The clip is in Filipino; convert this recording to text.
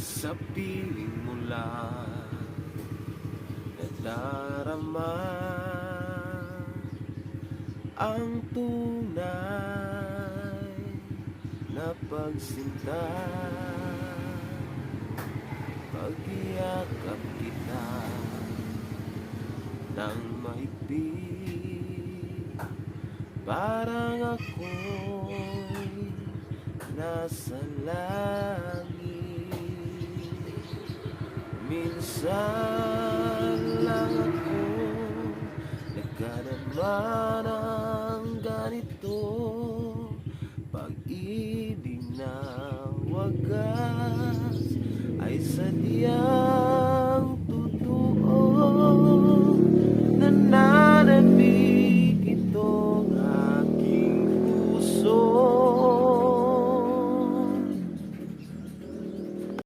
Sa piling mo lang nadarama ang tunay na pagsinta. Pag-iyakap kita ng mahigpit, parang ako'y nasa langit. Minsan lang ako nagkadama ng ganito, pag-ibig na wagas ay sadyang